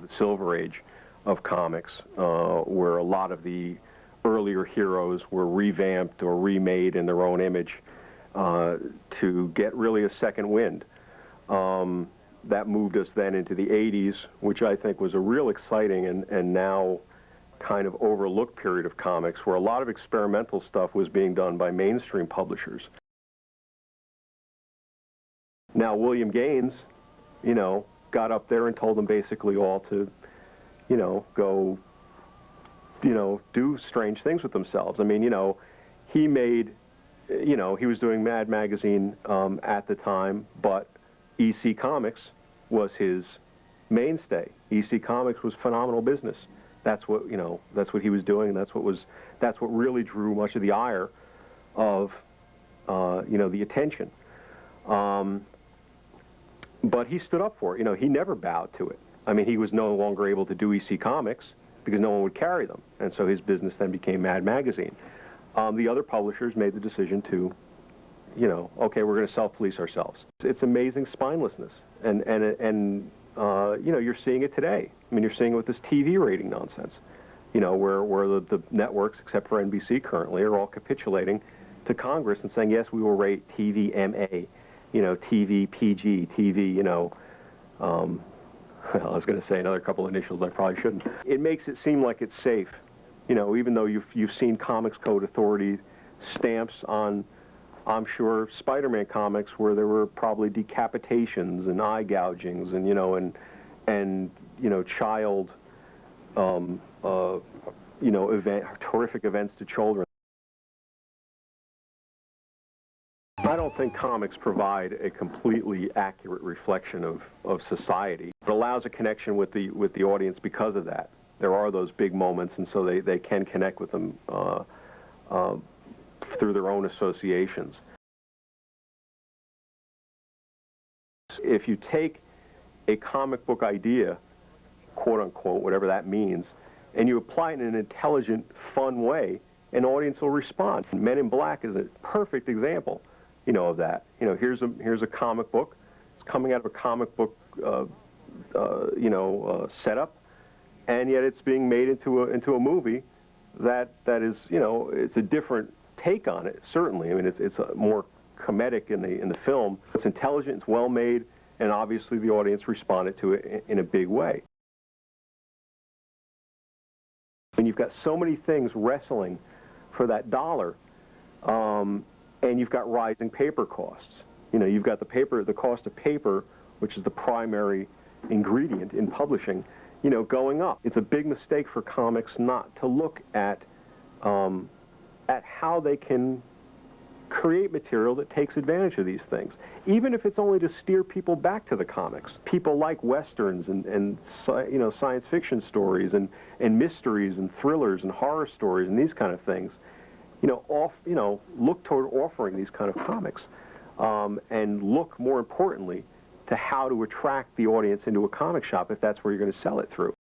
the Silver Age of comics, where a lot of the earlier heroes were revamped or remade in their own image to get really a second wind. That moved us then into the 80s, which I think was a real exciting and now kind of overlooked period of comics, where a lot of experimental stuff was being done by mainstream publishers. Now, William Gaines, you know, got up there and told them basically all to, you know, go, you know, do strange things with themselves. I mean, you know, he made, you know, he was doing Mad Magazine at the time, but EC Comics was his mainstay. EC Comics was phenomenal business. That's what, you know, that's what he was doing, and that's what really drew much of the ire of, you know, the attention. But he stood up for it. You know, he never bowed to it. I mean, he was no longer able to do EC Comics because no one would carry them, and so his business then became Mad Magazine. The other publishers made the decision to, you know, okay, we're going to self-police ourselves. It's amazing spinelessness, and you know, you're seeing it today. I mean, you're seeing it with this TV rating nonsense, you know, where the networks, except for NBC currently, are all capitulating to Congress and saying, yes, we will rate TV MA, you know, TV PG, TV, you know, well, I was going to say another couple initials I probably shouldn't. It makes it seem like it's safe, you know, even though you've seen Comics Code Authority stamps on, I'm sure, Spider-Man comics where there were probably decapitations and eye gougings and, you know, and you know, child, you know, horrific events to children. I don't think comics provide a completely accurate reflection of society. It allows a connection with the audience because of that. There are those big moments, and so they can connect with them through their own associations. If you take a comic book idea, quote unquote, whatever that means, and you apply it in an intelligent, fun way, an audience will respond. Men in Black is a perfect example, you know, of that. You know, here's a comic book. It's coming out of a comic book, you know, setup, and yet it's being made into a movie that is, you know, it's a different take on it. Certainly, I mean, it's a more comedic in the film. It's intelligent, it's well made, and obviously the audience responded to it in a big way. And you've got so many things wrestling for that dollar. And you've got rising paper costs. You know, you've got the cost of paper, which is the primary ingredient in publishing, you know, going up. It's a big mistake for comics not to look at how they can create material that takes advantage of these things, even if it's only to steer people back to the comics. People like westerns and you know, science fiction stories and mysteries and thrillers and horror stories and these kind of things. You know, look toward offering these kind of comics, and look, more importantly, to how to attract the audience into a comic shop if that's where you're going to sell it through.